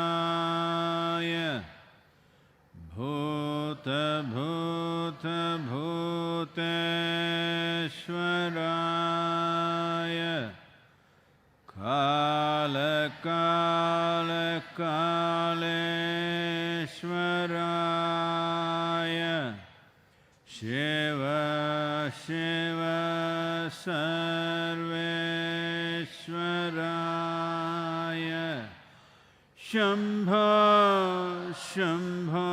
योगयोगयोगेश्वराय भूतभूतभूतेश्वराय कालकालकालेश्वराय शिव शिव सर्वेश्वराय शम्भो शम्भो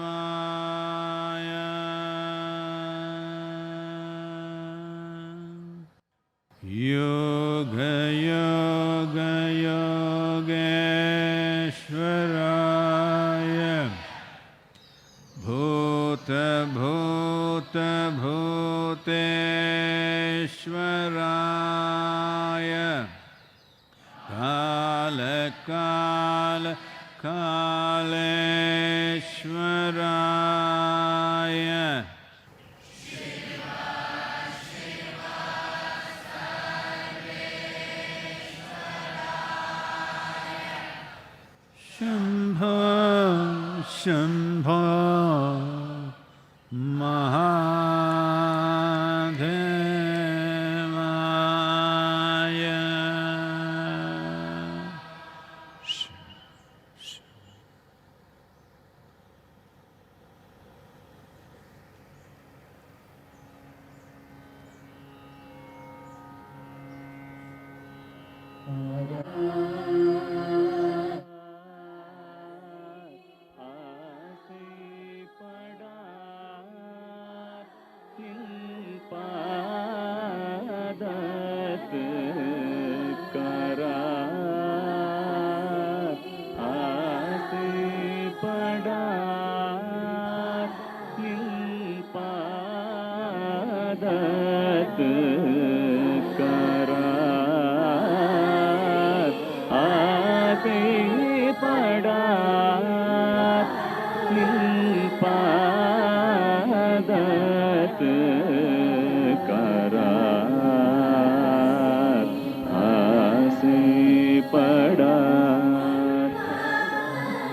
महादेवाय योगयोगयोगेश्वराय भूतभूतभूतेश्वराय कालकालकालेश्वराय शम्भो शम्भो महादेवाय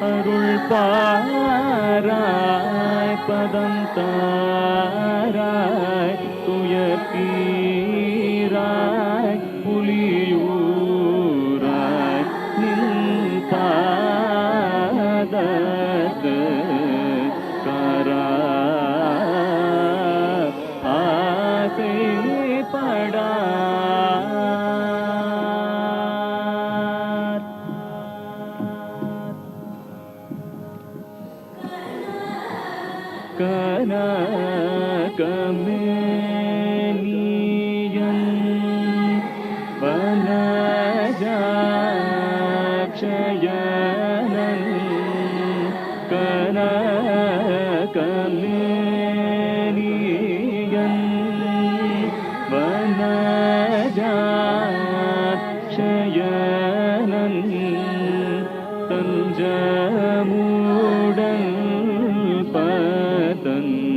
அருள் பாராய் பதம் தாராய் துயர் தீராய் புலியூராய் நின் பாதத்து கராய் ஆசைப்படா கனகமேனியன் வனஜாக்ஷயனன் கனகமேனியன் வனஜாக்ஷயனன் தஞ்சமூடன் பதஞ்சலி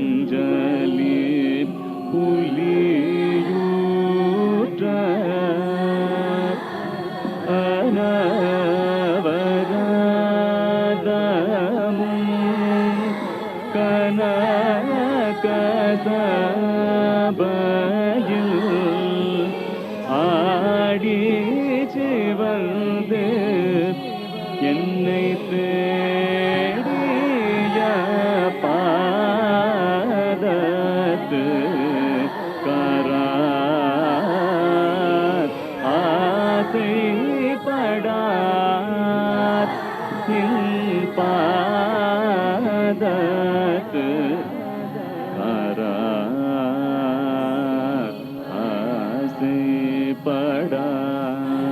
புலியூற்ற அனவரதமும் கனகசபையில் ஆடி சிவந்து என்னை தேடிய பாதத்து கரார் ஆசைப்படார் நின் பாதத்து கரார்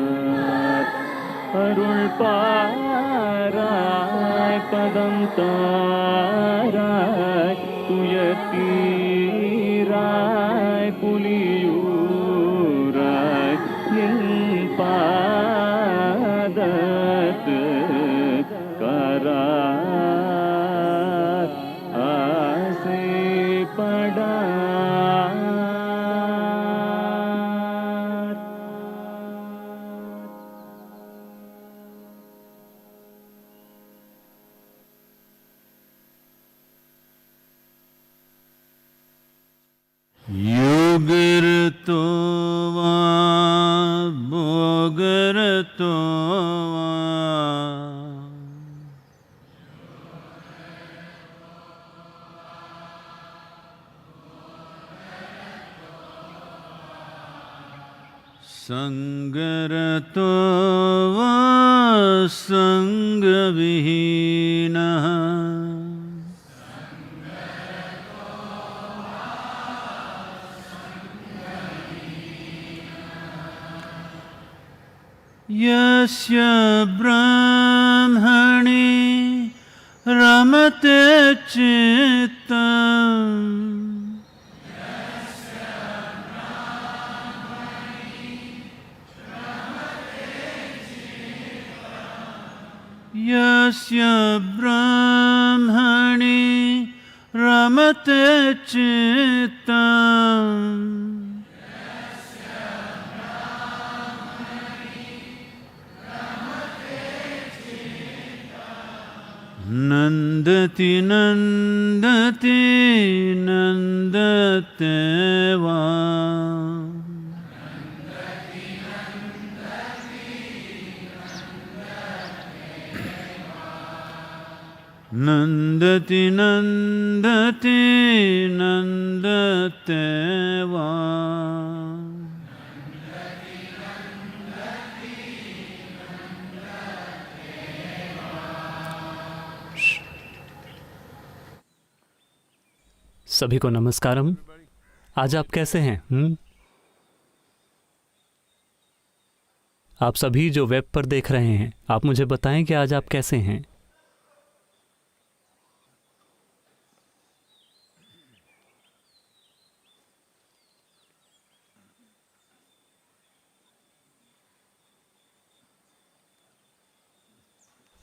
ஆசைப்படார் அருள் பாராய் பதம் தாராய் துயர் தீராய் புலியூராய் நின் பாதத்து கரார் संगरतो वा संगविहीनः यस्य ब्रह्मणि रमते चित्तम् यस्य ब्रह्मणि रमते चित्तम् नन्दति नन्दति नन्दते वा नन्दति नन्दति नन्दते वा सभी को नमस्कारम। आज आप कैसे हैं? आप सभी जो वेब पर देख रहे हैं, आप मुझे बताएं कि आज आप कैसे हैं।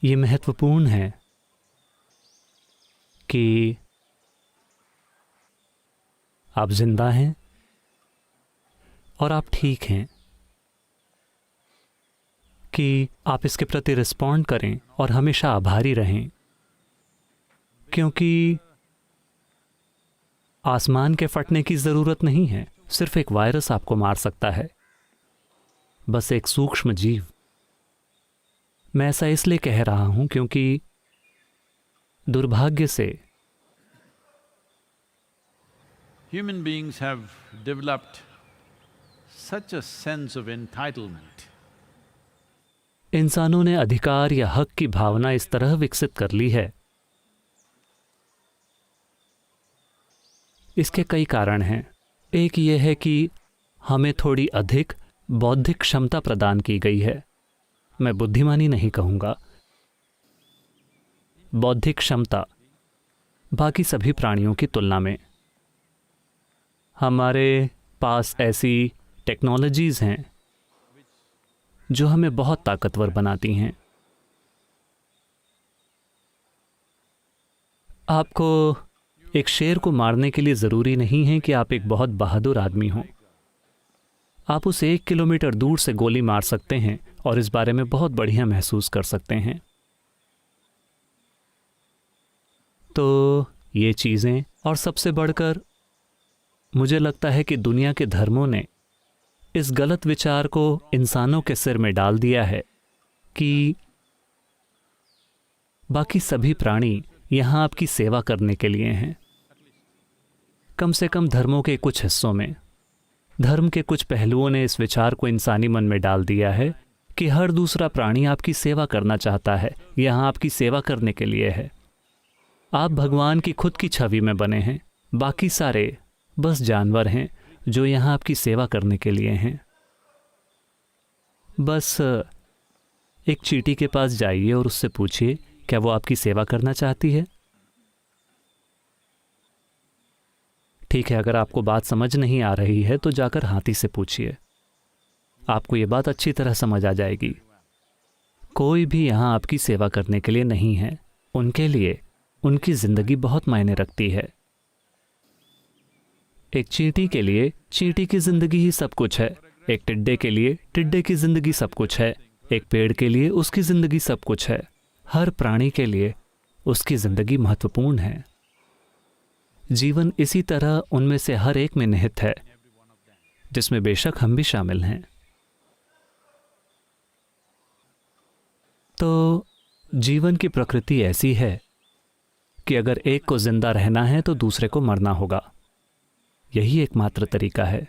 ये महत्वपूर्ण है कि आप जिंदा हैं और आप ठीक हैं, कि आप इसके प्रति रिस्पॉन्ड करें और हमेशा आभारी रहें, क्योंकि आसमान के फटने की ज़रूरत नहीं है। सिर्फ एक वायरस आपको मार सकता है, बस एक सूक्ष्म जीव। मैं ऐसा इसलिए कह रहा हूं क्योंकि दुर्भाग्य से Human beings have developed such a sense of entitlement. इंसानों ने अधिकार या हक की भावना इस तरह विकसित कर ली है। इसके कई कारण हैं। एक ये है कि हमें थोड़ी अधिक बौद्धिक क्षमता प्रदान की गई है। मैं बुद्धिमानी नहीं कहूँगा, बौद्धिक क्षमता बाकी सभी प्राणियों की तुलना में। हमारे पास ऐसी टेक्नोलॉजीज़ हैं जो हमें बहुत ताकतवर बनाती हैं। आपको एक शेर को मारने के लिए ज़रूरी नहीं है कि आप एक बहुत बहादुर आदमी हों। आप उसे 1 किलोमीटर दूर से गोली मार सकते हैं और इस बारे में बहुत बढ़िया महसूस कर सकते हैं। तो ये चीज़ें, और सबसे बढ़कर मुझे लगता है कि दुनिया के धर्मों ने इस गलत विचार को इंसानों के सिर में डाल दिया है कि बाकी सभी प्राणी यहाँ आपकी सेवा करने के लिए हैं। कम से कम धर्मों के कुछ हिस्सों में, धर्म के कुछ पहलुओं ने इस विचार को इंसानी मन में डाल दिया है कि हर दूसरा प्राणी आपकी सेवा करना चाहता है, यहाँ आपकी सेवा करने के लिए है। आप भगवान की खुद की छवि में बने हैं, बाकी सारे बस जानवर हैं जो यहाँ आपकी सेवा करने के लिए हैं। बस एक चींटी के पास जाइए और उससे पूछिए क्या वो आपकी सेवा करना चाहती है। ठीक है, अगर आपको बात समझ नहीं आ रही है तो जाकर हाथी से पूछिए, आपको ये बात अच्छी तरह समझ आ जाएगी। कोई भी यहाँ आपकी सेवा करने के लिए नहीं है। उनके लिए उनकी जिंदगी बहुत मायने रखती है। एक चींटी के लिए चींटी की जिंदगी ही सब कुछ है। एक टिड्डे के लिए टिड्डे की जिंदगी सब कुछ है। एक पेड़ के लिए उसकी जिंदगी सब कुछ है। हर प्राणी के लिए उसकी जिंदगी महत्वपूर्ण है। जीवन इसी तरह उनमें से हर एक में निहित है, जिसमें बेशक हम भी शामिल हैं। तो जीवन की प्रकृति ऐसी है कि अगर एक को जिंदा रहना है तो दूसरे को मरना होगा। यही एकमात्र तरीका है।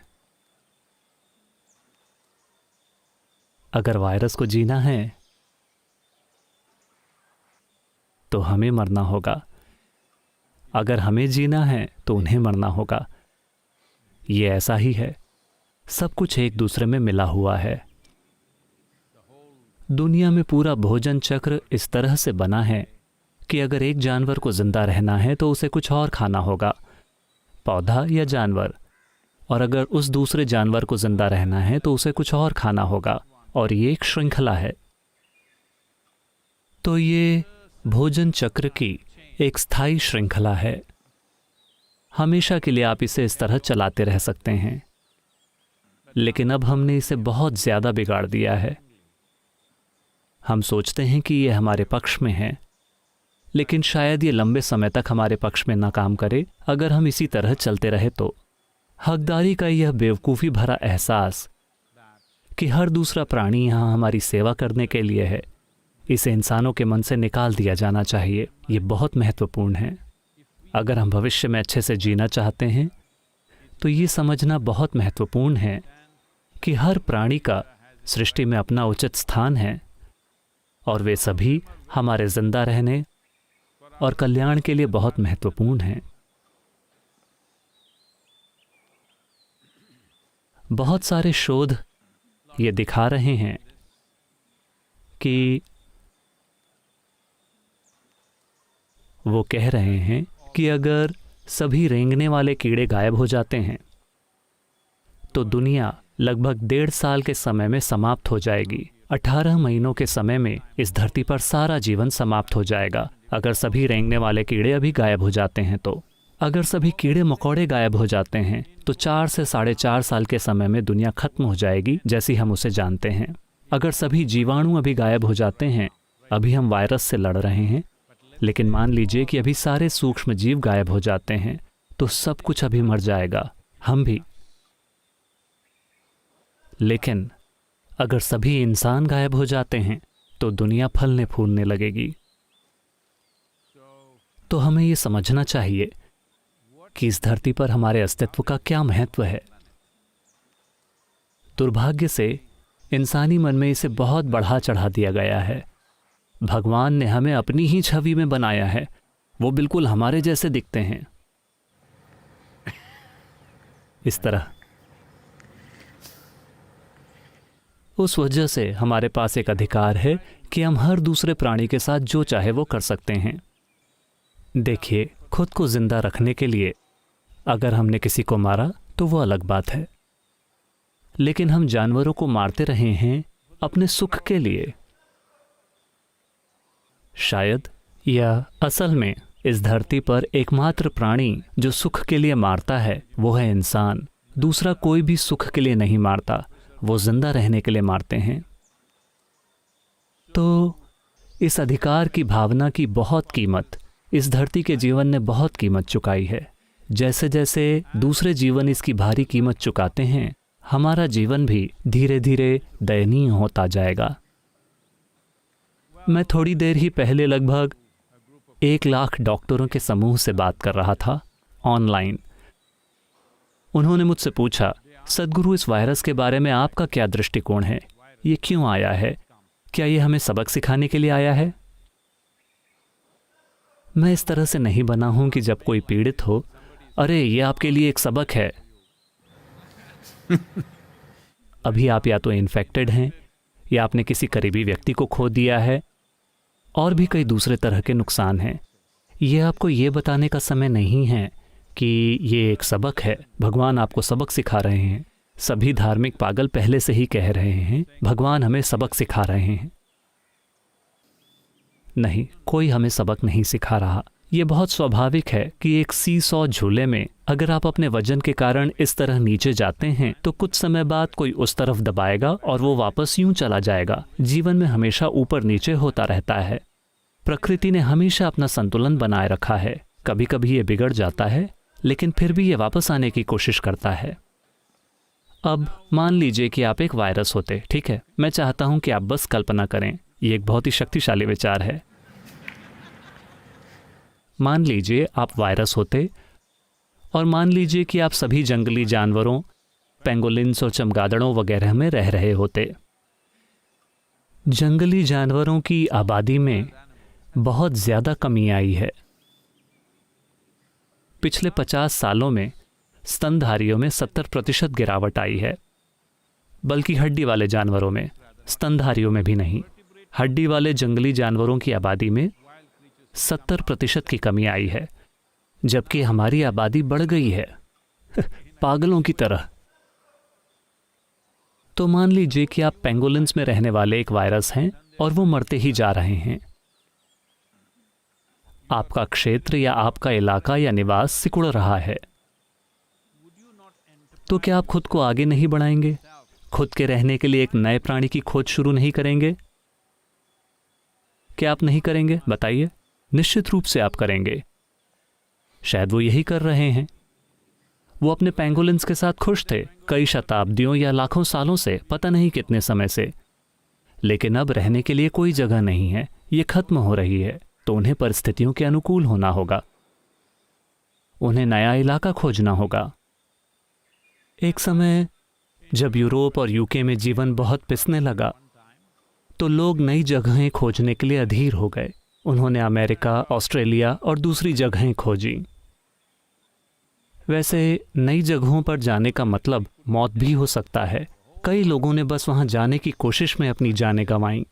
अगर वायरस को जीना है तो हमें मरना होगा, अगर हमें जीना है तो उन्हें मरना होगा। ये ऐसा ही है, सब कुछ एक दूसरे में मिला हुआ है। दुनिया में पूरा भोजन चक्र इस तरह से बना है कि अगर एक जानवर को जिंदा रहना है तो उसे कुछ और खाना होगा, पौधा या जानवर, और अगर उस दूसरे जानवर को जिंदा रहना है तो उसे कुछ और खाना होगा, और ये एक श्रृंखला है। तो ये भोजन चक्र की एक स्थायी श्रृंखला है। हमेशा के लिए आप इसे इस तरह चलाते रह सकते हैं, लेकिन अब हमने इसे बहुत ज्यादा बिगाड़ दिया है। हम सोचते हैं कि ये हमारे पक्ष में है, लेकिन शायद ये लंबे समय तक हमारे पक्ष में ना काम करे अगर हम इसी तरह चलते रहे तो। हकदारी का यह बेवकूफ़ी भरा एहसास कि हर दूसरा प्राणी यहाँ हमारी सेवा करने के लिए है, इसे इंसानों के मन से निकाल दिया जाना चाहिए। ये बहुत महत्वपूर्ण है। अगर हम भविष्य में अच्छे से जीना चाहते हैं तो ये समझना बहुत महत्वपूर्ण है कि हर प्राणी का सृष्टि में अपना उचित स्थान है, और वे सभी हमारे जिंदा रहने और कल्याण के लिए बहुत महत्वपूर्ण हैं। बहुत सारे शोध ये दिखा रहे हैं कि वो कह रहे हैं कि अगर सभी रेंगने वाले कीड़े गायब हो जाते हैं तो दुनिया लगभग 1.5 साल के समय में समाप्त हो जाएगी। 18 महीनों के समय में इस धरती पर सारा जीवन समाप्त हो जाएगा। अगर सभी रेंगने वाले कीड़े अभी गायब हो जाते हैं तो, अगर सभी कीड़े मकोड़े गायब हो जाते हैं तो 4 से 4.5 साल के समय में दुनिया खत्म हो जाएगी जैसी हम उसे जानते हैं। अगर सभी जीवाणु अभी गायब हो जाते हैं, अभी हम वायरस से लड़ रहे हैं, लेकिन मान लीजिए कि अभी सारे सूक्ष्म जीव गायब हो जाते हैं तो सब कुछ अभी मर जाएगा, हम भी। लेकिन अगर सभी इंसान गायब हो जाते हैं तो दुनिया फलने फूलने लगेगी। तो हमें ये समझना चाहिए कि इस धरती पर हमारे अस्तित्व का क्या महत्व है। दुर्भाग्य से इंसानी मन में इसे बहुत बढ़ा चढ़ा दिया गया है। भगवान ने हमें अपनी ही छवि में बनाया है, वो बिल्कुल हमारे जैसे दिखते हैं। इस तरह उस वजह से हमारे पास एक अधिकार है कि हम हर दूसरे प्राणी के साथ जो चाहे वो कर सकते हैं। देखिए, खुद को जिंदा रखने के लिए अगर हमने किसी को मारा तो वो अलग बात है, लेकिन हम जानवरों को मारते रहे हैं अपने सुख के लिए। शायद या असल में इस धरती पर एकमात्र प्राणी जो सुख के लिए मारता है वो है इंसान। दूसरा कोई भी सुख के लिए नहीं मारता, वो जिंदा रहने के लिए मारते हैं। तो इस अधिकार की भावना की बहुत कीमत इस धरती के जीवन ने बहुत कीमत चुकाई है। जैसे जैसे दूसरे जीवन इसकी भारी कीमत चुकाते हैं, हमारा जीवन भी धीरे धीरे दयनीय होता जाएगा। मैं थोड़ी देर ही पहले लगभग 1 लाख डॉक्टरों के समूह से बात कर रहा था ऑनलाइन। उन्होंने मुझसे पूछा, सद्गुरु, इस वायरस के बारे में आपका क्या दृष्टिकोण है? ये क्यों आया है? क्या ये हमें सबक सिखाने के लिए आया है? मैं इस तरह से नहीं बना हूं कि जब कोई पीड़ित हो, अरे ये आपके लिए एक सबक है। अभी आप या तो इन्फेक्टेड हैं, या आपने किसी करीबी व्यक्ति को खो दिया है, और भी कई दूसरे तरह के नुकसान हैं। ये आपको ये बताने का समय नहीं है कि ये एक सबक है, भगवान आपको सबक सिखा रहे हैं। सभी धार्मिक पागल पहले से ही कह रहे हैं भगवान हमें सबक सिखा रहे हैं। नहीं, कोई हमें सबक नहीं सिखा रहा। ये बहुत स्वाभाविक है कि एक सीसॉ झूले में अगर आप अपने वजन के कारण इस तरह नीचे जाते हैं तो कुछ समय बाद कोई उस तरफ दबाएगा और वो वापस यूं चला जाएगा। जीवन में हमेशा ऊपर नीचे होता रहता है। प्रकृति ने हमेशा अपना संतुलन बनाए रखा है। कभी कभी ये बिगड़ जाता है, लेकिन फिर भी ये वापस आने की कोशिश करता है। अब मान लीजिए कि आप एक वायरस होते, ठीक है? मैं चाहता हूं कि आप बस कल्पना करें, ये एक बहुत ही शक्तिशाली विचार है। मान लीजिए आप वायरस होते, और मान लीजिए कि आप सभी जंगली जानवरों, पेंगोलिन्स और चमगादड़ों वगैरह में रह रहे होते। जंगली जानवरों की आबादी में बहुत ज़्यादा कमी आई है। पिछले 50 सालों में स्तनधारियों में 70% गिरावट आई है, बल्कि हड्डी वाले जानवरों में, स्तनधारियों में भी नहीं। हड्डी वाले जंगली जानवरों की आबादी में 70% की कमी आई है, जबकि हमारी आबादी बढ़ गई है पागलों की तरह। तो मान लीजिए कि आप पेंगोलिन्स में रहने वाले एक वायरस हैं और वो मरते ही जा रहे हैं। आपका क्षेत्र या आपका इलाका या निवास सिकुड़ रहा है, तो क्या आप खुद को आगे नहीं बढ़ाएंगे? खुद के रहने के लिए एक नए प्राणी की खोज शुरू नहीं करेंगे? क्या आप नहीं करेंगे? बताइए। निश्चित रूप से आप करेंगे। शायद वो यही कर रहे हैं। वो अपने पेंगोलिन्स के साथ खुश थे कई शताब्दियों या लाखों सालों से, पता नहीं कितने समय से। लेकिन अब रहने के लिए कोई जगह नहीं है, ये खत्म हो रही है, तो उन्हें परिस्थितियों के अनुकूल होना होगा। उन्हें नया इलाका खोजना होगा। एक समय जब यूरोप और यूके में जीवन बहुत पिसने लगा, तो लोग नई जगहें खोजने के लिए अधीर हो गए। उन्होंने अमेरिका, ऑस्ट्रेलिया और दूसरी जगहें खोजी। वैसे नई जगहों पर जाने का मतलब मौत भी हो सकता है। कई लोगों ने बस वहां जाने की कोशिश में अपनी जानें गंवाईं,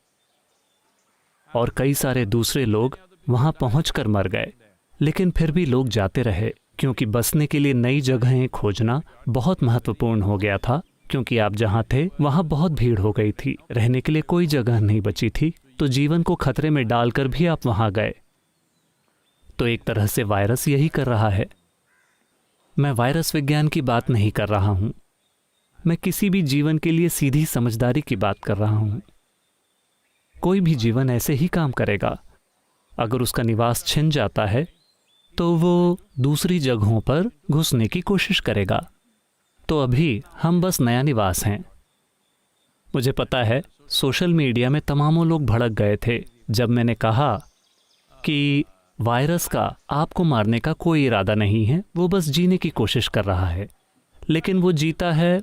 और कई सारे दूसरे लोग वहां पहुंचकर मर गए। लेकिन फिर भी लोग जाते रहे, क्योंकि बसने के लिए नई जगहें खोजना बहुत महत्वपूर्ण हो गया था। क्योंकि आप जहां थे वहां बहुत भीड़ हो गई थी, रहने के लिए कोई जगह नहीं बची थी, तो जीवन को खतरे में डालकर भी आप वहां गए। तो एक तरह से वायरस यही कर रहा है। मैं वायरस विज्ञान की बात नहीं कर रहा हूं, मैं किसी भी जीवन के लिए सीधी समझदारी की बात कर रहा हूं। कोई भी जीवन ऐसे ही काम करेगा। अगर उसका निवास छिन जाता है तो वो दूसरी जगहों पर घुसने की कोशिश करेगा। तो अभी हम बस नया निवास हैं। मुझे पता है सोशल मीडिया में तमामों लोग भड़क गए थे जब मैंने कहा कि वायरस का आपको मारने का कोई इरादा नहीं है, वो बस जीने की कोशिश कर रहा है। लेकिन वो जीता है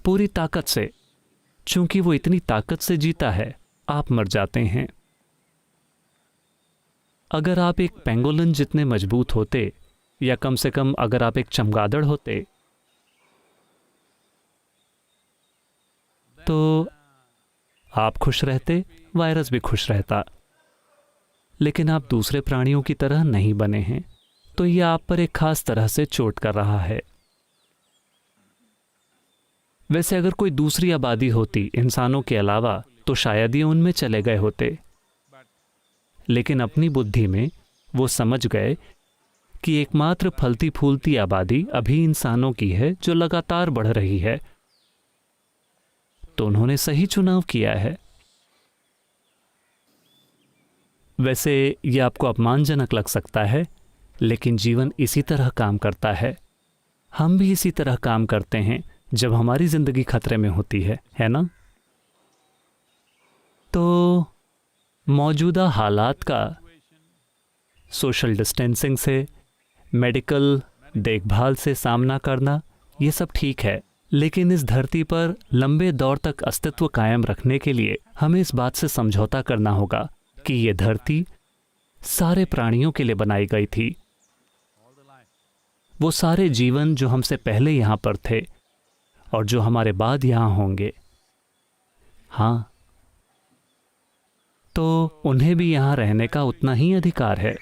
पूरी ताकत से। चूंकि वो इतनी ताकत से जीता है, आप मर जाते हैं। अगर आप एक पेंगोलिन जितने मजबूत होते, या कम से कम अगर आप एक चमगादड़ होते, तो आप खुश रहते, वायरस भी खुश रहता। लेकिन आप दूसरे प्राणियों की तरह नहीं बने हैं, तो यह आप पर एक खास तरह से चोट कर रहा है। वैसे अगर कोई दूसरी आबादी होती इंसानों के अलावा, तो शायद ये उनमें चले गए होते। लेकिन अपनी बुद्धि में वो समझ गए कि एकमात्र फलती फूलती आबादी अभी इंसानों की है, जो लगातार बढ़ रही है। तो उन्होंने सही चुनाव किया है। वैसे यह आपको अपमानजनक लग सकता है, लेकिन जीवन इसी तरह काम करता है। हम भी इसी तरह काम करते हैं जब हमारी जिंदगी खतरे में होती है ना? तो मौजूदा हालात का सोशल डिस्टेंसिंग से, मेडिकल देखभाल से सामना करना, ये सब ठीक है। लेकिन इस धरती पर लंबे दौर तक अस्तित्व कायम रखने के लिए हमें इस बात से समझौता करना होगा कि ये धरती सारे प्राणियों के लिए बनाई गई थी। वो सारे जीवन जो हमसे पहले यहाँ पर थे और जो हमारे बाद यहाँ होंगे, हाँ, तो उन्हें भी यहाँ रहने का उतना ही अधिकार है।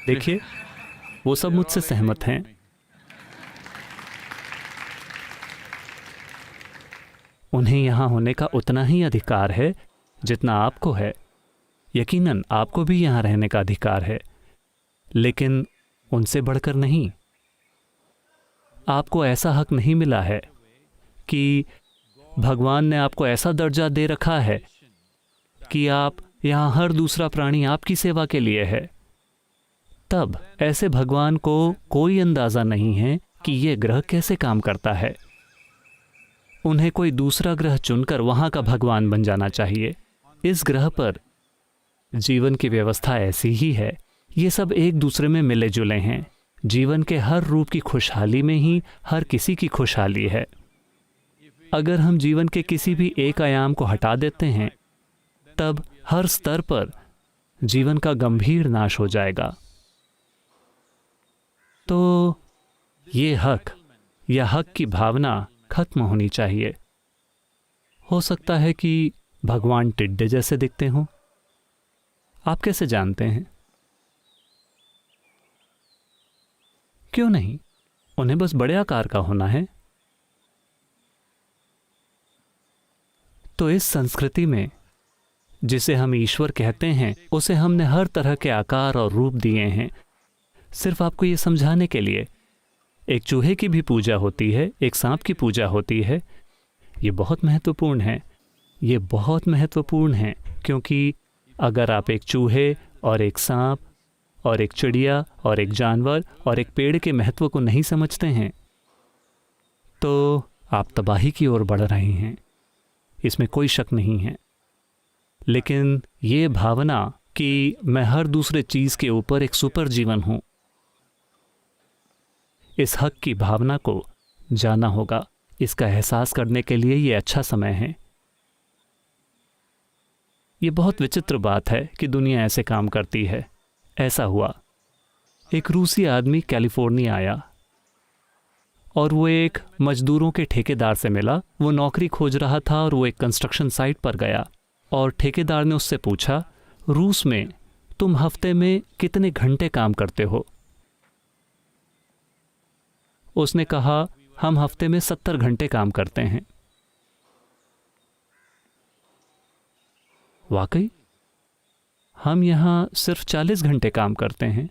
देखिए, वो सब मुझसे सहमत हैं। उन्हें यहाँ होने का उतना ही अधिकार है जितना आपको है। यकीनन आपको भी यहाँ रहने का अधिकार है, लेकिन उनसे बढ़कर नहीं। आपको ऐसा हक नहीं मिला है कि भगवान ने आपको ऐसा दर्जा दे रखा है कि आप यहाँ हर दूसरा प्राणी आपकी सेवा के लिए है। तब ऐसे भगवान को कोई अंदाजा नहीं है कि यह ग्रह कैसे काम करता है। उन्हें कोई दूसरा ग्रह चुनकर वहां का भगवान बन जाना चाहिए। इस ग्रह पर जीवन की व्यवस्था ऐसी ही है। ये सब एक दूसरे में मिले जुले हैं। जीवन के हर रूप की खुशहाली में ही हर किसी की खुशहाली है। अगर हम जीवन के किसी भी एक आयाम को हटा देते हैं, तब हर स्तर पर जीवन का गंभीर नाश हो जाएगा। तो ये हक या हक की भावना खत्म होनी चाहिए। हो सकता है कि भगवान टिड्डे जैसे दिखते हों। आप कैसे जानते हैं? क्यों नहीं? उन्हें बस बड़े आकार का होना है। तो इस संस्कृति में जिसे हम ईश्वर कहते हैं, उसे हमने हर तरह के आकार और रूप दिए हैं, सिर्फ आपको ये समझाने के लिए। एक चूहे की भी पूजा होती है, एक सांप की पूजा होती है। ये बहुत महत्वपूर्ण है, ये बहुत महत्वपूर्ण है, क्योंकि अगर आप एक चूहे और एक सांप और एक चिड़िया और एक जानवर और एक पेड़ के महत्व को नहीं समझते हैं, तो आप तबाही की ओर बढ़ रहे हैं, इसमें कोई शक नहीं है। लेकिन ये भावना कि मैं हर दूसरे चीज के ऊपर एक सुपर जीवन हूं, इस हक की भावना को जाना होगा। इसका एहसास करने के लिए ये अच्छा समय है। ये बहुत विचित्र बात है कि दुनिया ऐसे काम करती है। ऐसा हुआ, एक रूसी आदमी कैलिफोर्निया आया और वो एक मजदूरों के ठेकेदार से मिला। वो नौकरी खोज रहा था और वो एक कंस्ट्रक्शन साइट पर गया और ठेकेदार ने उससे पूछा, रूस में तुम हफ्ते में कितने घंटे काम करते हो? उसने कहा, हम हफ्ते में 70 घंटे काम करते हैं। वाकई? हम यहां सिर्फ 40 घंटे काम करते हैं।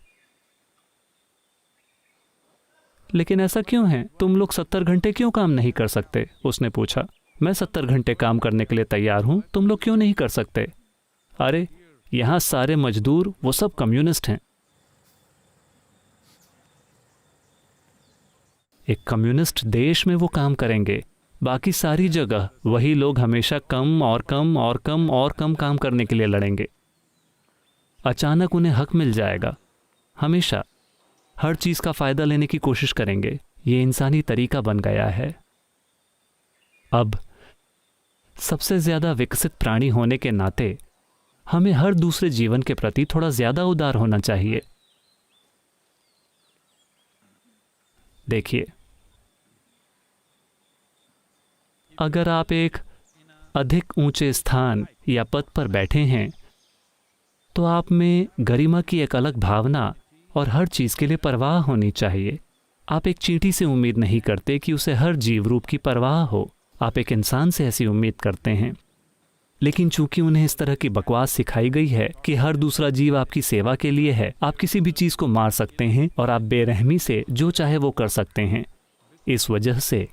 लेकिन ऐसा क्यों है? तुम लोग 70 घंटे क्यों काम नहीं कर सकते? उसने पूछा। मैं 70 घंटे काम करने के लिए तैयार हूं, तुम लोग क्यों नहीं कर सकते? अरे यहां सारे मजदूर वो सब कम्युनिस्ट हैं। एक कम्युनिस्ट देश में वो काम करेंगे, बाकी सारी जगह वही लोग हमेशा कम और कम और कम और कम काम करने के लिए लड़ेंगे। अचानक उन्हें हक मिल जाएगा, हमेशा हर चीज का फायदा लेने की कोशिश करेंगे। ये इंसानी तरीका बन गया है। अब सबसे ज्यादा विकसित प्राणी होने के नाते हमें हर दूसरे जीवन के प्रति थोड़ा ज्यादा उदार होना चाहिए। देखिए, अगर आप एक अधिक ऊंचे स्थान या पद पर बैठे हैं, तो आप में गरिमा की एक अलग भावना और हर चीज के लिए परवाह होनी चाहिए। आप एक चींटी से उम्मीद नहीं करते कि उसे हर जीव रूप की परवाह हो। आप एक इंसान से ऐसी उम्मीद करते हैं। लेकिन चूंकि उन्हें इस तरह की बकवास सिखाई गई है कि हर दूसरा जीव आपकी सेवा के लिए है, आप किसी भी चीज को मार सकते हैं और आप बेरहमी से जो चाहे वो कर सकते हैं। इस वजह से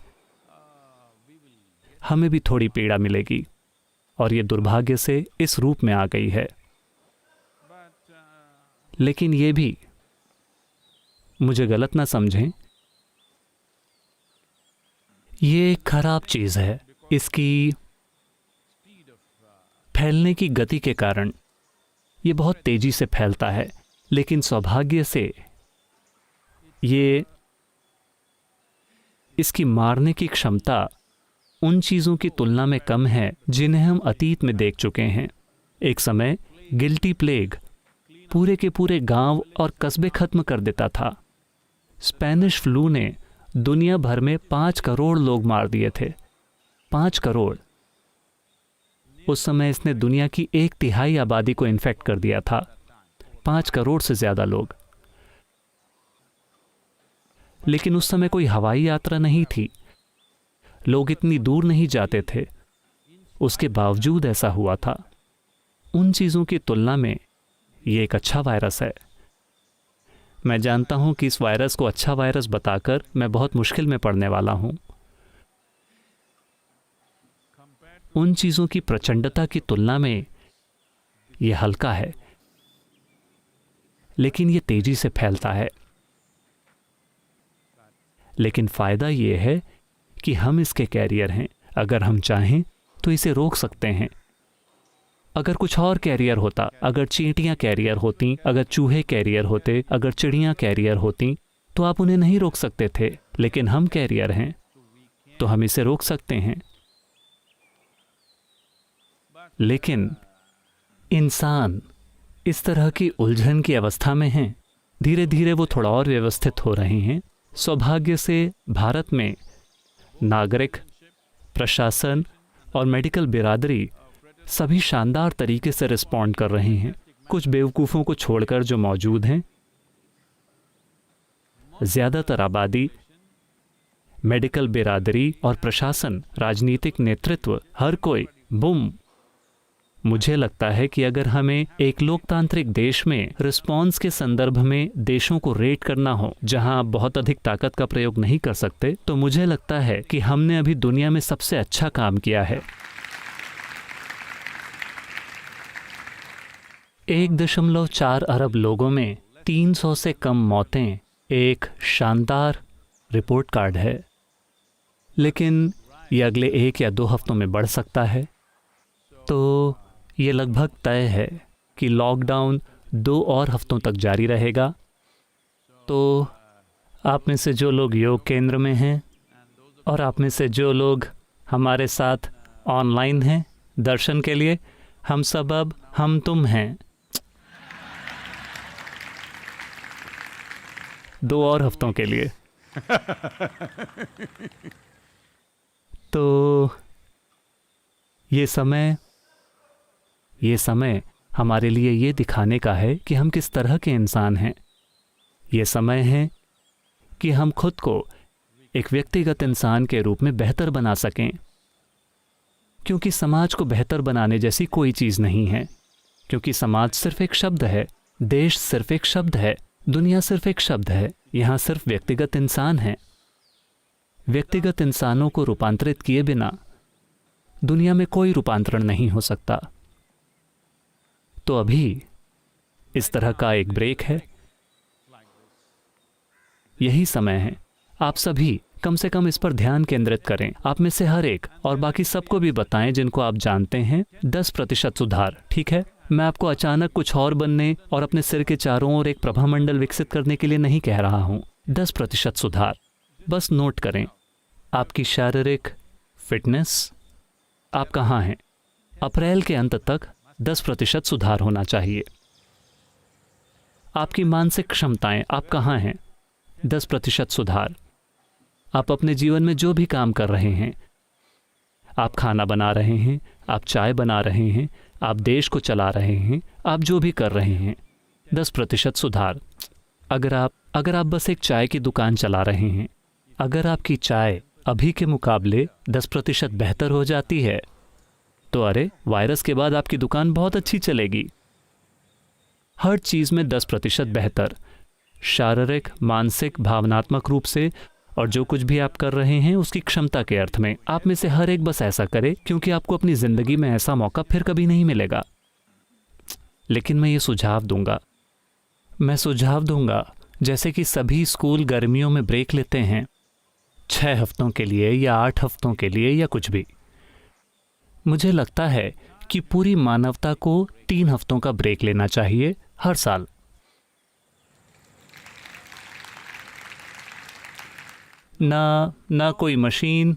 हमें भी थोड़ी पीड़ा मिलेगी और ये दुर्भाग्य से इस रूप में आ गई है। लेकिन ये भी, मुझे गलत ना समझें, ये एक खराब चीज है। इसकी फैलने की गति के कारण ये बहुत तेजी से फैलता है, लेकिन सौभाग्य से ये इसकी मारने की क्षमता उन चीजों की तुलना में कम है जिन्हें हम अतीत में देख चुके हैं। एक समय गिल्टी प्लेग पूरे के पूरे गांव और कस्बे खत्म कर देता था। स्पेनिश फ्लू ने दुनिया भर में 5 करोड़ लोग मार दिए थे। 5 करोड़। उस समय इसने दुनिया की 1/3 आबादी को इन्फेक्ट कर दिया था। 5 करोड़ से ज्यादा लोग। लेकिन उस समय कोई हवाई यात्रा नहीं थी, लोग इतनी दूर नहीं जाते थे। उसके बावजूद ऐसा हुआ था। उन चीजों की तुलना में ये एक अच्छा वायरस है। मैं जानता हूं कि इस वायरस को अच्छा वायरस बताकर मैं बहुत मुश्किल में पड़ने वाला हूं। उन चीजों की प्रचंडता की तुलना में यह हल्का है, लेकिन यह तेजी से फैलता है। लेकिन फायदा यह है कि हम इसके कैरियर हैं। अगर हम चाहें तो इसे रोक सकते हैं। अगर कुछ और कैरियर होता, अगर चींटियां कैरियर होती, अगर चूहे कैरियर होते, अगर चिड़ियां कैरियर होती, तो आप उन्हें नहीं रोक सकते थे। लेकिन हम कैरियर हैं, तो हम इसे रोक सकते हैं। लेकिन इंसान इस तरह की उलझन की अवस्था में हैं। धीरे धीरे वो थोड़ा और व्यवस्थित हो रहे हैं। सौभाग्य से भारत में नागरिक, प्रशासन और मेडिकल बिरादरी सभी शानदार तरीके से रिस्पॉन्ड कर रहे हैं। कुछ बेवकूफ़ों को छोड़कर जो मौजूद हैं, ज़्यादातर आबादी, मेडिकल बिरादरी और प्रशासन, राजनीतिक नेतृत्व, हर कोई बुम। मुझे लगता है कि अगर हमें एक लोकतांत्रिक देश में रिस्पॉन्स के संदर्भ में देशों को रेट करना हो जहां आप बहुत अधिक ताकत का प्रयोग नहीं कर सकते, तो मुझे लगता है कि हमने अभी दुनिया में सबसे अच्छा काम किया है। 1.4 अरब लोगों में 300 से कम मौतें एक शानदार रिपोर्ट कार्ड है, लेकिन ये अगले 1 या 2 हफ्तों में बढ़ सकता है। तो ये लगभग तय है कि लॉकडाउन 2 और हफ्तों तक जारी रहेगा। तो आप में से जो लोग योग केंद्र में हैं और आप में से जो लोग हमारे साथ ऑनलाइन हैं दर्शन के लिए, हम सब अब हम तुम हैं। 2 और हफ्तों के लिए। तो ये समय हमारे लिए ये दिखाने का है कि हम किस तरह के इंसान हैं। ये समय है कि हम खुद को एक व्यक्तिगत इंसान के रूप में बेहतर बना सकें, क्योंकि समाज को बेहतर बनाने जैसी कोई चीज़ नहीं है। क्योंकि समाज सिर्फ एक शब्द है, देश सिर्फ एक शब्द है, दुनिया सिर्फ एक शब्द है। यहाँ सिर्फ व्यक्तिगत इंसान हैं। व्यक्तिगत इंसानों को रूपांतरित किए बिना दुनिया में कोई रूपांतरण नहीं हो सकता। तो अभी इस तरह का एक ब्रेक है, यही समय है। आप सभी कम से कम इस पर ध्यान केंद्रित करें। आप में से हर एक और बाकी सबको भी बताएं जिनको आप जानते हैं 10% सुधार। ठीक है, मैं आपको अचानक कुछ और बनने और अपने सिर के चारों ओर एक प्रभामंडल विकसित करने के लिए नहीं कह रहा हूं। 10% सुधार। बस नोट करें आपकी शारीरिक फिटनेस, आप कहाँ हैं। अप्रैल के अंत तक 10% सुधार होना चाहिए। आपकी मानसिक क्षमताएं, आप कहाँ हैं। 10% सुधार। आप अपने जीवन में जो भी काम कर रहे हैं, आप खाना बना रहे हैं, आप चाय बना रहे हैं, आप देश को चला रहे हैं, आप जो भी कर रहे हैं, 10% सुधार। अगर आप बस एक चाय की दुकान चला रहे हैं, अगर आपकी चाय अभी के मुकाबले 10% बेहतर हो जाती है, तो अरे वायरस के बाद आपकी दुकान बहुत अच्छी चलेगी। हर चीज़ में 10% बेहतर, शारीरिक, मानसिक, भावनात्मक रूप से, और जो कुछ भी आप कर रहे हैं उसकी क्षमता के अर्थ में। आप में से हर एक बस ऐसा करे, क्योंकि आपको अपनी ज़िंदगी में ऐसा मौका फिर कभी नहीं मिलेगा। लेकिन मैं ये सुझाव दूंगा, जैसे कि सभी स्कूल गर्मियों में ब्रेक लेते हैं 6 हफ्तों के लिए या 8 हफ्तों के लिए या कुछ भी। मुझे लगता है कि पूरी मानवता को 3 हफ्तों का ब्रेक लेना चाहिए हर साल। ना कोई मशीन,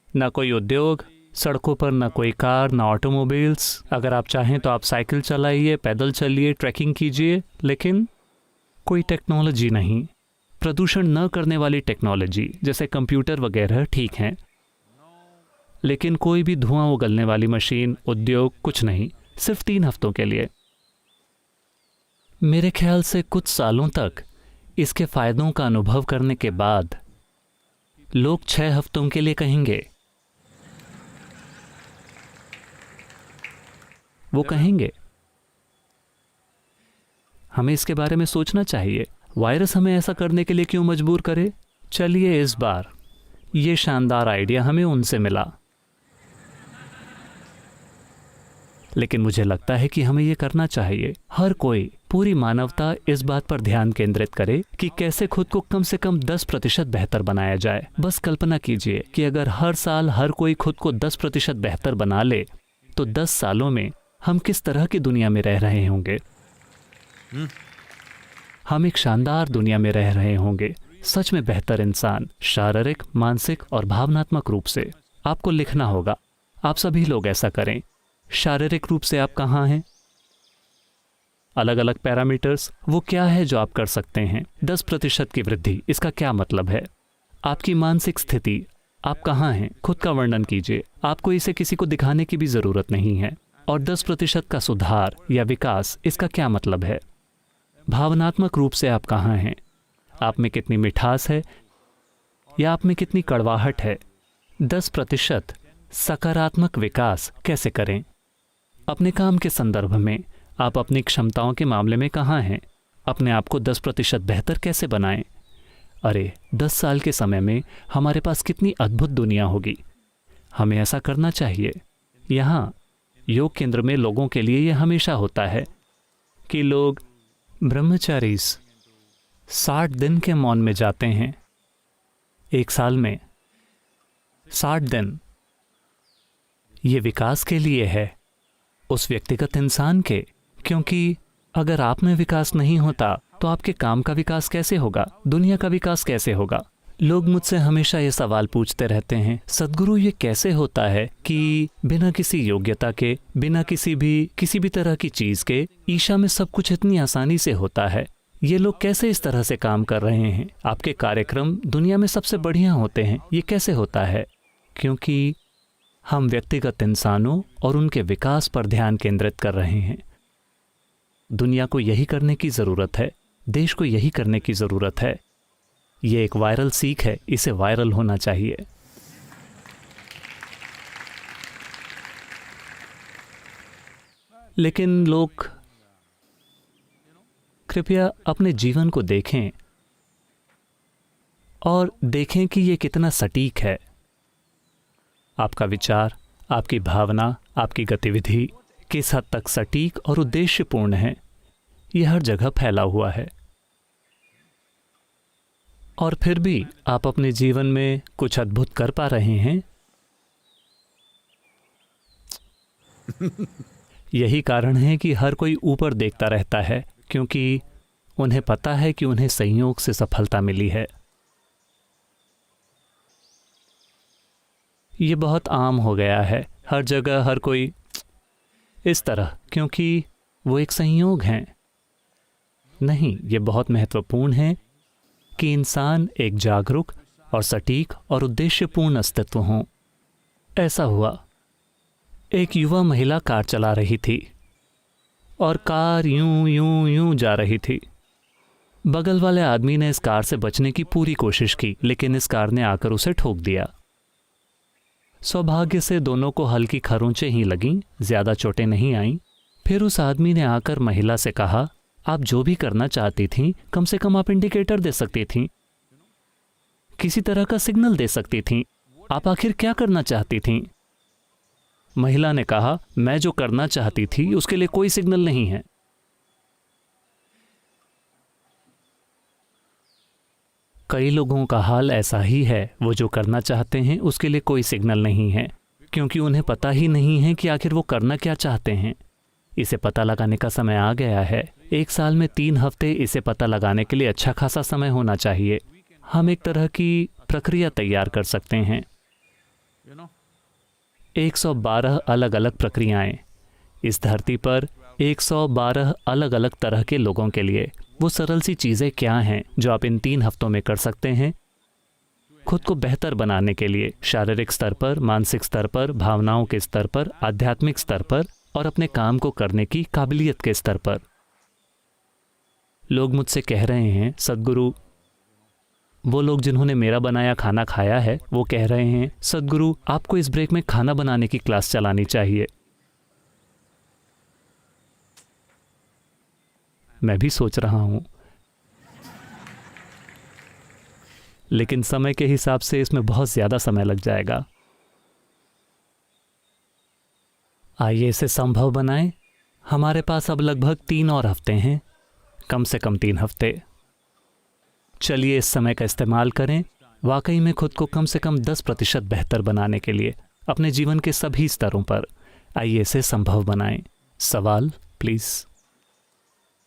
ना कोई उद्योग, सड़कों पर ना कोई कार, ना ऑटोमोबाइल्स। अगर आप चाहें तो आप साइकिल चलाइए, पैदल चलिए, ट्रैकिंग कीजिए, लेकिन कोई टेक्नोलॉजी नहीं। प्रदूषण न करने वाली टेक्नोलॉजी जैसे कंप्यूटर वगैरह ठीक हैं, लेकिन कोई भी धुआं उगलने वाली मशीन, उद्योग, कुछ नहीं। सिर्फ 3 हफ्तों के लिए। मेरे ख्याल से कुछ सालों तक इसके फायदों का अनुभव करने के बाद लोग 6 हफ्तों के लिए कहेंगे। वो कहेंगे। हमें इसके बारे में सोचना चाहिए। वायरस हमें ऐसा करने के लिए क्यों मजबूर करे? चलिए इस बार ये शानदार आइडिया हमें उनसे मिला, लेकिन मुझे लगता है कि हमें ये करना चाहिए। हर कोई, पूरी मानवता इस बात पर ध्यान केंद्रित करे कि कैसे खुद को कम से कम 10% बेहतर बनाया जाए। बस कल्पना कीजिए कि अगर हर साल हर कोई खुद को 10% बेहतर बना ले, तो 10 सालों में हम किस तरह की दुनिया में रह रहे होंगे। हम एक शानदार दुनिया में रह रहे होंगे। सच में बेहतर इंसान, शारीरिक, मानसिक और भावनात्मक रूप से। आपको लिखना होगा। आप सभी लोग ऐसा करें। शारीरिक रूप से आप कहाँ हैं? अलग अलग पैरामीटर्स, वो क्या है जो आप कर सकते हैं? 10% की वृद्धि, इसका क्या मतलब है? आपकी मानसिक स्थिति, आप कहाँ हैं? खुद का वर्णन कीजिए। आपको इसे किसी को दिखाने की भी ज़रूरत नहीं है। और 10% का सुधार या विकास, इसका क्या मतलब है? भावनात्मक रूप से आप कहाँ हैं? आप में कितनी मिठास है या आप में कितनी कड़वाहट है? 10% सकारात्मक विकास कैसे करें? अपने काम के संदर्भ में आप अपनी क्षमताओं के मामले में कहाँ हैं? अपने आप को 10% बेहतर कैसे बनाएं? अरे 10 साल के समय में हमारे पास कितनी अद्भुत दुनिया होगी। हमें ऐसा करना चाहिए। यहाँ योग केंद्र में लोगों के लिए यह हमेशा होता है कि लोग ब्रह्मचारी 60 दिन के मौन में जाते हैं। एक साल में 60 दिन, ये विकास के लिए है, उस व्यक्तिगत इंसान के। क्योंकि अगर आप में विकास नहीं होता तो आपके काम का विकास कैसे होगा? दुनिया का विकास कैसे होगा? लोग मुझसे हमेशा ये सवाल पूछते रहते हैं, सद्गुरु ये कैसे होता है कि बिना किसी योग्यता के, बिना किसी भी तरह की चीज के ईशा में सब कुछ इतनी आसानी से होता है? ये लोग कैसे इस तरह से काम कर रहे हैं? आपके कार्यक्रम दुनिया में सबसे बढ़िया होते हैं, ये कैसे होता है? क्योंकि हम व्यक्तिगत इंसानों और उनके विकास पर ध्यान केंद्रित कर रहे हैं। दुनिया को यही करने की ज़रूरत है, देश को यही करने की ज़रूरत है। ये एक वायरल सीख है, इसे वायरल होना चाहिए। लेकिन लोग कृपया अपने जीवन को देखें और देखें कि ये कितना सटीक है। आपका विचार, आपकी भावना, आपकी गतिविधि किस हद तक सटीक और उद्देश्यपूर्ण है, यह हर जगह फैला हुआ है। और फिर भी आप अपने जीवन में कुछ अद्भुत कर पा रहे हैं। यही कारण है कि हर कोई ऊपर देखता रहता है, क्योंकि उन्हें पता है कि उन्हें संयोग से सफलता मिली है। ये बहुत आम हो गया है, हर जगह हर कोई इस तरह, क्योंकि वो एक संयोग हैं। नहीं, ये बहुत महत्वपूर्ण है कि इंसान एक जागरूक और सटीक और उद्देश्यपूर्ण अस्तित्व हों। ऐसा हुआ, एक युवा महिला कार चला रही थी और कार यूं यूं यूं जा रही थी। बगल वाले आदमी ने इस कार से बचने की पूरी कोशिश की, लेकिन इस कार ने आकर उसे ठोक दिया। सौभाग्य से दोनों को हल्की खरोंचें ही लगीं, ज्यादा चोटें नहीं आईं। फिर उस आदमी ने आकर महिला से कहा, आप जो भी करना चाहती थीं, कम से कम आप इंडिकेटर दे सकती थीं, किसी तरह का सिग्नल दे सकती थीं। आप आखिर क्या करना चाहती थीं? महिला ने कहा, मैं जो करना चाहती थी उसके लिए कोई सिग्नल नहीं है। कई लोगों का हाल ऐसा ही है, वो जो करना चाहते हैं उसके लिए कोई सिग्नल नहीं है, क्योंकि उन्हें पता ही नहीं है कि आखिर वो करना क्या चाहते हैं। इसे पता लगाने का समय आ गया है। एक साल में 3 हफ्ते इसे पता लगाने के लिए अच्छा खासा समय होना चाहिए। हम एक तरह की प्रक्रिया तैयार कर सकते हैं। 112 अलग अलग प्रक्रियाएं इस धरती पर, 112 अलग अलग तरह के लोगों के लिए। वो सरल सी चीज़ें क्या हैं जो आप इन 3 हफ्तों में कर सकते हैं खुद को बेहतर बनाने के लिए, शारीरिक स्तर पर, मानसिक स्तर पर, भावनाओं के स्तर पर, आध्यात्मिक स्तर पर और अपने काम को करने की काबिलियत के स्तर पर। लोग मुझसे कह रहे हैं, सद्गुरु, वो लोग जिन्होंने मेरा बनाया खाना खाया है, वो कह रहे हैं, सद्गुरु आपको इस ब्रेक में खाना बनाने की क्लास चलानी चाहिए। मैं भी सोच रहा हूं, लेकिन समय के हिसाब से इसमें बहुत ज्यादा समय लग जाएगा। आइए इसे संभव बनाएं। हमारे पास अब लगभग 3 और हफ्ते हैं, कम से कम 3 हफ्ते। चलिए इस समय का इस्तेमाल करें वाकई में खुद को कम से कम 10% बेहतर बनाने के लिए अपने जीवन के सभी स्तरों पर। आइए इसे संभव बनाएं। सवाल प्लीज।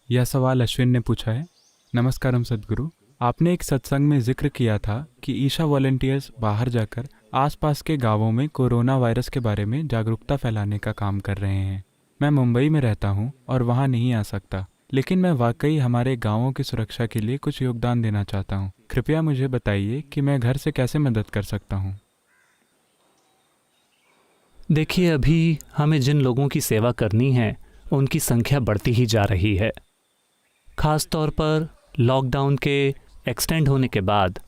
यह सवाल अश्विन ने पूछा है। नमस्कारम सद्गुरु, आपने एक सत्संग में जिक्र किया था कि ईशा वॉलंटियर्स बाहर जाकर आसपास के गांवों में कोरोना वायरस के बारे में जागरूकता फैलाने का काम कर रहे हैं। मैं मुंबई में रहता हूं और वहां नहीं आ सकता, लेकिन मैं वाकई हमारे गांवों की सुरक्षा के लिए कुछ योगदान देना चाहता हूं। कृपया मुझे बताइए कि मैं घर से कैसे मदद कर सकता हूं। देखिए, अभी हमें जिन लोगों की सेवा करनी है उनकी संख्या बढ़ती ही जा रही है। ख़ास तौर पर लॉकडाउन के एक्सटेंड होने के बाद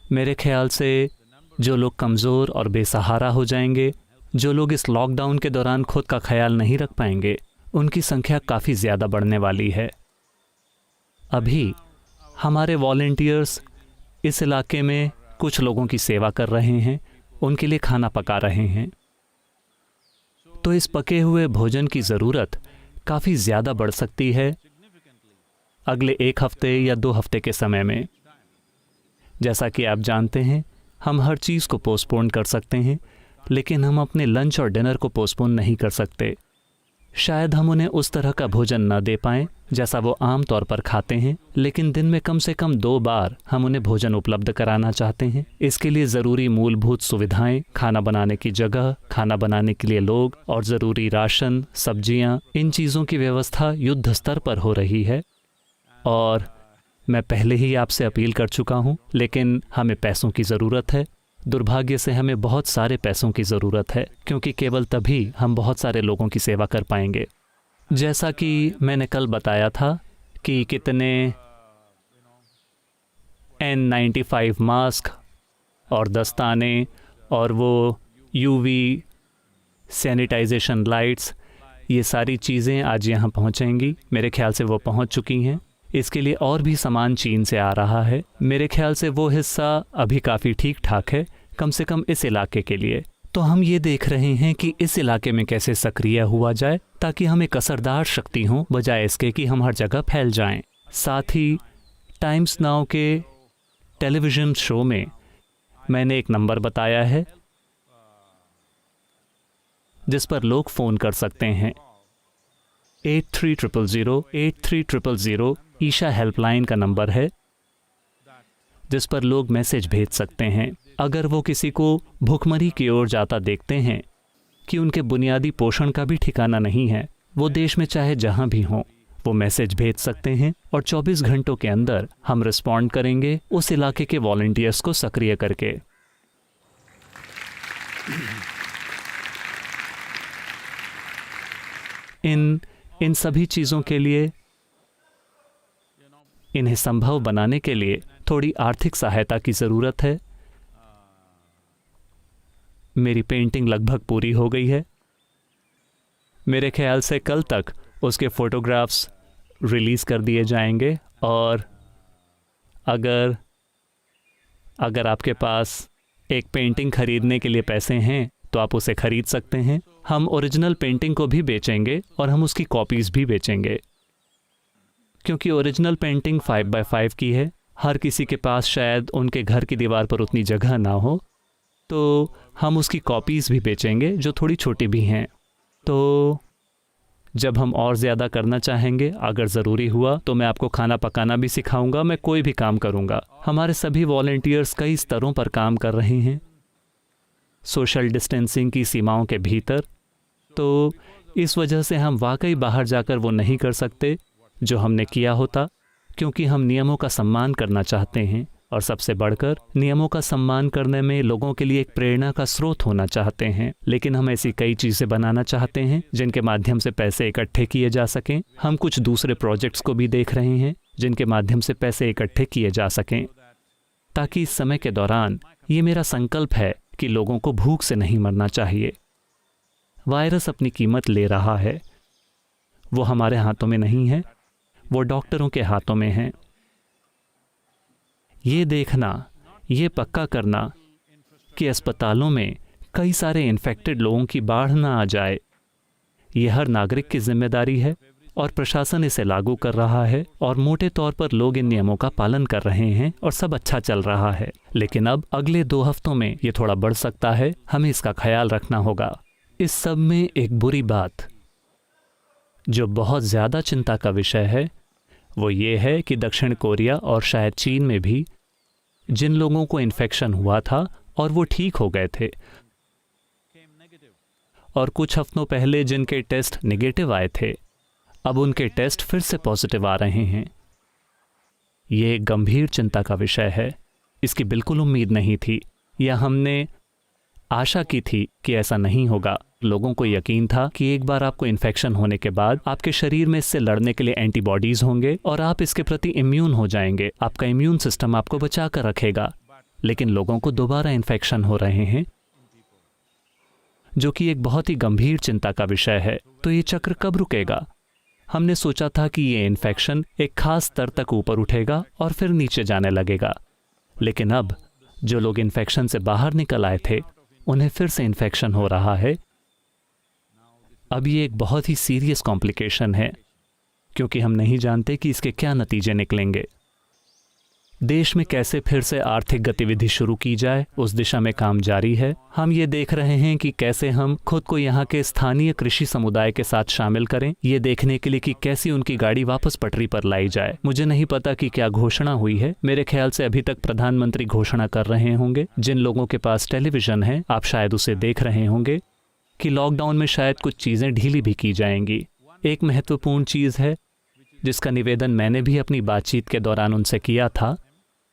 मेरे ख्याल से जो लोग कमज़ोर और बेसहारा हो जाएंगे, जो लोग इस लॉकडाउन के दौरान खुद का ख्याल नहीं रख पाएंगे, उनकी संख्या काफ़ी ज़्यादा बढ़ने वाली है। अभी हमारे वॉलंटियर्स इस इलाके में कुछ लोगों की सेवा कर रहे हैं, उनके लिए खाना पका रहे हैं। तो इस पके हुए भोजन की ज़रूरत काफ़ी ज़्यादा बढ़ सकती है अगले 1 हफ्ते या 2 हफ्ते के समय में। जैसा कि आप जानते हैं, हम हर चीज़ को पोस्टपोन कर सकते हैं, लेकिन हम अपने लंच और डिनर को पोस्टपोन नहीं कर सकते। शायद हम उन्हें उस तरह का भोजन न दे पाएँ जैसा वो आम तौर पर खाते हैं, लेकिन दिन में कम से कम 2 बार हम उन्हें भोजन उपलब्ध कराना चाहते हैं। इसके लिए ज़रूरी मूलभूत सुविधाएं, खाना बनाने की जगह, खाना बनाने के लिए लोग और ज़रूरी राशन, सब्जियां, इन चीज़ों की व्यवस्था युद्ध स्तर पर हो रही है। और मैं पहले ही आपसे अपील कर चुका हूं, लेकिन हमें पैसों की ज़रूरत है। दुर्भाग्य से हमें बहुत सारे पैसों की ज़रूरत है, क्योंकि केवल तभी हम बहुत सारे लोगों की सेवा कर पाएंगे। जैसा कि मैंने कल बताया था कि कितने N95 मास्क और दस्ताने और वो UV सैनिटाइजेशन लाइट्स, ये सारी चीज़ें आज यहाँ पहुँचेंगी। मेरे ख्याल से वो पहुँच चुकी हैं। इसके लिए और भी सामान चीन से आ रहा है। मेरे ख्याल से वो हिस्सा अभी काफ़ी ठीक ठाक है, कम से कम इस इलाके के लिए। तो हम ये देख रहे हैं कि इस इलाके में कैसे सक्रिय हुआ जाए ताकि हम एक असरदार शक्ति हों, बजाय इसके कि हम हर जगह फैल जाएं। साथ ही टाइम्स नाउ के टेलीविज़न शो में मैंने एक नंबर बताया है जिस पर लोग फ़ोन कर सकते हैं। 8300 ईशा हेल्पलाइन का नंबर है, जिस पर लोग मैसेज भेज सकते हैं। अगर वो किसी को भूखमरी की ओर जाता देखते हैं कि उनके बुनियादी पोषण का भी ठिकाना नहीं है, वो देश में चाहे जहां भी हों, वो मैसेज भेज सकते हैं और 24 घंटों के अंदर हम रिस्पॉन्ड करेंगे उस इलाके के वॉलंटियर्स को सक्रिय करके। इन सभी चीज़ों के लिए, इन्हें संभव बनाने के लिए थोड़ी आर्थिक सहायता की ज़रूरत है। मेरी पेंटिंग लगभग पूरी हो गई है। मेरे ख्याल से कल तक उसके फ़ोटोग्राफ्स रिलीज़ कर दिए जाएंगे, और अगर आपके पास एक पेंटिंग खरीदने के लिए पैसे हैं तो आप उसे खरीद सकते हैं। हम ओरिजिनल पेंटिंग को भी बेचेंगे और हम उसकी कॉपीज़ भी बेचेंगे, क्योंकि ओरिजिनल पेंटिंग 5x5 की है। हर किसी के पास शायद उनके घर की दीवार पर उतनी जगह ना हो, तो हम उसकी कॉपीज़ भी बेचेंगे जो थोड़ी छोटी भी हैं। तो जब हम और ज़्यादा करना चाहेंगे, अगर ज़रूरी हुआ तो मैं आपको खाना पकाना भी सिखाऊंगा। मैं कोई भी काम करूंगा। हमारे सभी वॉलंटियर्स कई स्तरों पर काम कर रहे हैं, सोशल डिस्टेंसिंग की सीमाओं के भीतर। तो इस वजह से हम वाकई बाहर जाकर वो नहीं कर सकते जो हमने किया होता, क्योंकि हम नियमों का सम्मान करना चाहते हैं, और सबसे बढ़कर नियमों का सम्मान करने में लोगों के लिए एक प्रेरणा का स्रोत होना चाहते हैं। लेकिन हम ऐसी कई चीज़ें बनाना चाहते हैं जिनके माध्यम से पैसे इकट्ठे किए जा सकें। हम कुछ दूसरे प्रोजेक्ट्स को भी देख रहे हैं जिनके माध्यम से पैसे इकट्ठे किए जा सकें, ताकि इस समय के दौरान, ये मेरा संकल्प है कि लोगों को भूख से नहीं मरना चाहिए। वायरस अपनी कीमत ले रहा है, वो हमारे हाथों में नहीं है, वो डॉक्टरों के हाथों में है। ये देखना, ये पक्का करना कि अस्पतालों में कई सारे इन्फेक्टेड लोगों की बाढ़ ना आ जाए, ये हर नागरिक की जिम्मेदारी है, और प्रशासन इसे लागू कर रहा है, और मोटे तौर पर लोग इन नियमों का पालन कर रहे हैं और सब अच्छा चल रहा है। लेकिन अब अगले 2 हफ्तों में ये थोड़ा बढ़ सकता है, हमें इसका ख्याल रखना होगा। इस सब में एक बुरी बात जो बहुत ज़्यादा चिंता का विषय है, वो ये है कि दक्षिण कोरिया और शायद चीन में भी जिन लोगों को इन्फेक्शन हुआ था और वो ठीक हो गए थे। और कुछ हफ्तों पहले जिनके टेस्ट नेगेटिव आए थे, अब उनके टेस्ट फिर से पॉजिटिव आ रहे हैं। ये एक गंभीर चिंता का विषय है। इसकी बिल्कुल उम्मीद नहीं थी, या हमने आशा की थी कि ऐसा नहीं होगा। लोगों को यकीन था कि एक बार आपको इन्फेक्शन होने के बाद आपके शरीर में इससे लड़ने के लिए एंटीबॉडीज होंगे और आप इसके प्रति इम्यून हो जाएंगे। आपका इम्यून सिस्टम आपको बचा कर रखेगा। लेकिन लोगों को दोबारा इन्फेक्शन हो रहे हैं, जो कि एक बहुत ही गंभीर चिंता का विषय है। तो ये चक्र कब रुकेगा? हमने सोचा था कि ये इन्फेक्शन एक खास स्तर तक ऊपर उठेगा और फिर नीचे जाने लगेगा। लेकिन अब जो लोग इन्फेक्शन से बाहर निकल आए थे, उन्हें फिर से इन्फेक्शन हो रहा है। अब ये एक बहुत ही सीरियस कॉम्प्लिकेशन है, क्योंकि हम नहीं जानते कि इसके क्या नतीजे निकलेंगे। देश में कैसे फिर से आर्थिक गतिविधि शुरू की जाए, उस दिशा में काम जारी है। हम ये देख रहे हैं कि कैसे हम खुद को यहाँ के स्थानीय कृषि समुदाय के साथ शामिल करें, ये देखने के लिए कि कैसे उनकी गाड़ी वापस पटरी पर लाई जाए। मुझे नहीं पता कि क्या घोषणा हुई है। मेरे ख्याल से अभी तक प्रधानमंत्री घोषणा कर रहे होंगे। जिन लोगों के पास टेलीविजन है, आप शायद उसे देख रहे होंगे कि लॉकडाउन में शायद कुछ चीज़ें ढीली भी की जाएंगी। एक महत्वपूर्ण चीज़ है जिसका निवेदन मैंने भी अपनी बातचीत के दौरान उनसे किया था,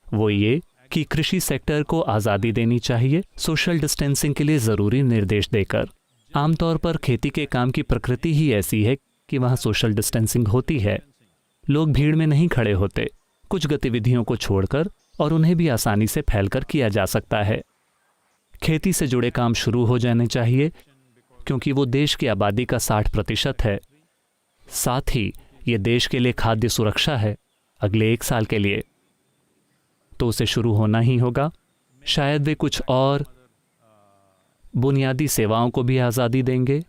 वो ये कि कृषि सेक्टर को आज़ादी देनी चाहिए, सोशल डिस्टेंसिंग के लिए ज़रूरी निर्देश देकर। आमतौर पर खेती के काम की प्रकृति ही ऐसी है कि वहाँ सोशल डिस्टेंसिंग होती है। लोग भीड़ में नहीं खड़े होते, कुछ गतिविधियों को छोड़कर, और उन्हें भी आसानी से फैलकर किया जा सकता है। खेती से जुड़े काम शुरू हो जाने चाहिए, क्योंकि वो देश की आबादी का 60% है। साथ ही ये देश के लिए खाद्य सुरक्षा है अगले 1 साल के लिए, तो उसे शुरू होना ही होगा। शायद वे कुछ और बुनियादी सेवाओं को भी आज़ादी देंगे,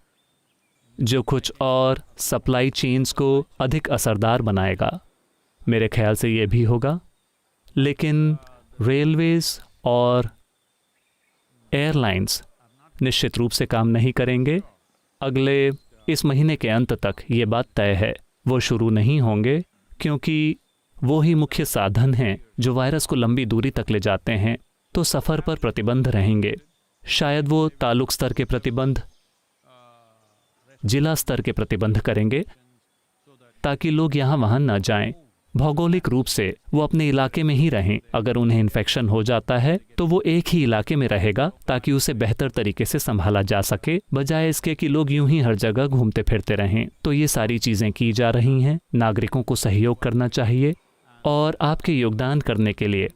जो कुछ और सप्लाई चेन्स को अधिक असरदार बनाएगा। मेरे ख्याल से ये भी होगा। लेकिन रेलवेज और एयरलाइंस निश्चित रूप से काम नहीं करेंगे। अगले इस महीने के अंत तक ये बात तय है, वो शुरू नहीं होंगे, क्योंकि वो ही मुख्य साधन हैं जो वायरस को लंबी दूरी तक ले जाते हैं। तो सफ़र पर प्रतिबंध रहेंगे। शायद वो तालुक स्तर के प्रतिबंध, जिला स्तर के प्रतिबंध करेंगे, ताकि लोग यहाँ वहाँ न जाएं। भौगोलिक रूप से वो अपने इलाके में ही रहें। अगर उन्हें इन्फेक्शन हो जाता है तो वो एक ही इलाके में रहेगा, ताकि उसे बेहतर तरीके से संभाला जा सके, बजाय इसके कि लोग यूं ही हर जगह घूमते फिरते रहें। तो ये सारी चीज़ें की जा रही हैं। नागरिकों को सहयोग करना चाहिए, और आपके योगदान करने के लिए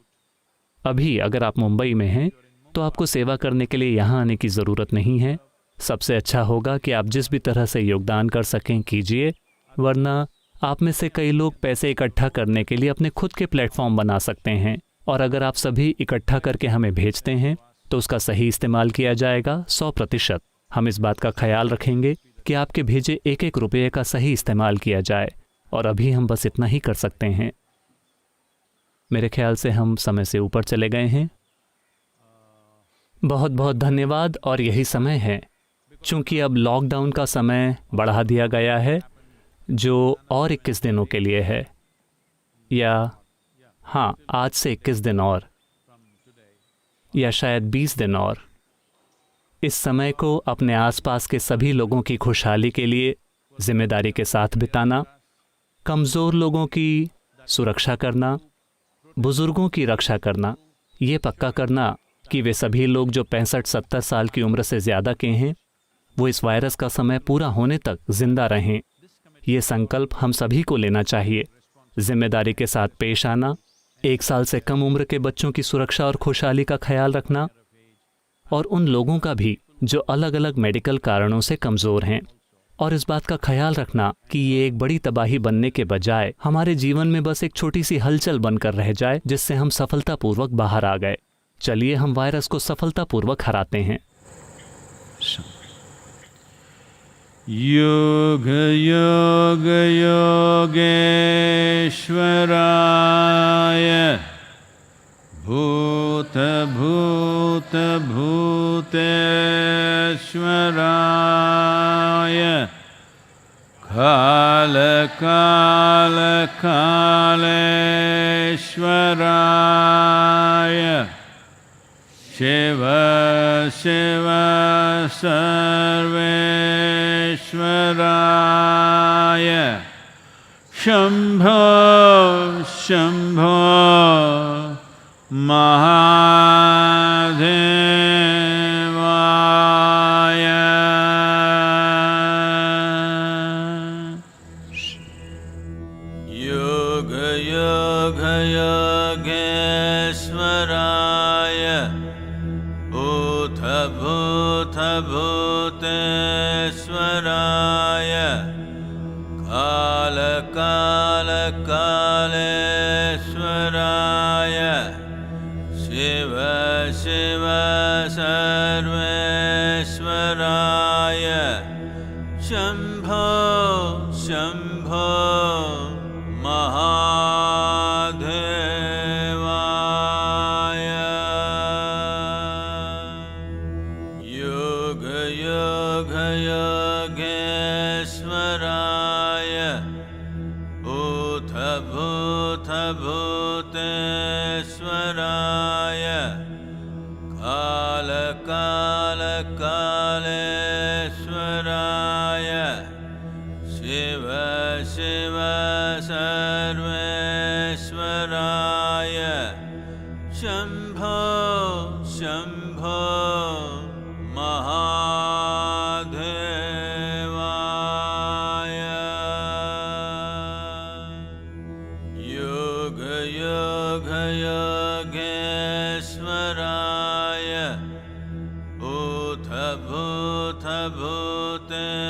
अभी अगर आप मुंबई में हैं तो आपको सेवा करने के लिए यहाँ आने की ज़रूरत नहीं है। सबसे अच्छा होगा कि आप जिस भी तरह से योगदान कर सकें कीजिए, वरना आप में से कई लोग पैसे इकट्ठा करने के लिए अपने खुद के प्लेटफॉर्म बना सकते हैं, और अगर आप सभी इकट्ठा करके हमें भेजते हैं तो उसका सही इस्तेमाल किया जाएगा 100%। हम इस बात का ख्याल रखेंगे कि आपके भेजे एक रुपये का सही इस्तेमाल किया जाए, और अभी हम बस इतना ही कर सकते हैं। मेरे ख्याल से हम समय से ऊपर चले गए हैं। बहुत बहुत धन्यवाद। और यही समय है, चूंकि अब लॉकडाउन का समय बढ़ा दिया गया है, जो और 21 दिनों के लिए है, या हाँ, आज से 21 दिन और, या शायद 20 दिन और। इस समय को अपने आसपास के सभी लोगों की खुशहाली के लिए जिम्मेदारी के साथ बिताना, कमज़ोर लोगों की सुरक्षा करना, बुजुर्गों की रक्षा करना, ये पक्का करना कि वे सभी लोग जो 65-70 साल की उम्र से ज़्यादा के हैं, वो इस वायरस का समय पूरा होने तक जिंदा रहें। ये संकल्प हम सभी को लेना चाहिए। जिम्मेदारी के साथ पेश आना, 1 साल से कम उम्र के बच्चों की सुरक्षा और खुशहाली का ख्याल रखना, और उन लोगों का भी जो अलग अलग मेडिकल कारणों से कमज़ोर हैं, और इस बात का ख्याल रखना कि ये एक बड़ी तबाही बनने के बजाय हमारे जीवन में बस एक छोटी सी हलचल बनकर रह जाए, जिससे हम सफलतापूर्वक बाहर आ गए। चलिए हम वायरस को सफलतापूर्वक हराते हैं। योग योग योगेश्वराय भूत भूत भूतेश्वराय काल काल कालेश्वराय शिव शिव सर्वेश्वराय शम्भो शम्भो महादेवाय। योग योग योगेश्वराय भूत भूत भूतेश्वराय काल काल कालेश्वराय शिव शिव सर्वेश्वराय शम्भो शम्भो महादेवाय। योग योग योगेश्वराय भूत भूत भूतेश्वराय काल काल कालेश्वराय शिव शिव सर्वेश्वराय शम्भो शम्भो महादेवाय। योग योग योगेश्वराय भूत भूत भूतेश्वराय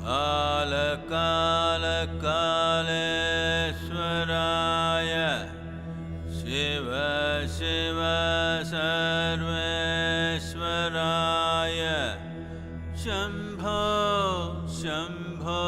काल काल कालेश्वराय शिव शिव सर्वेश्वराय शम्भो शम्भो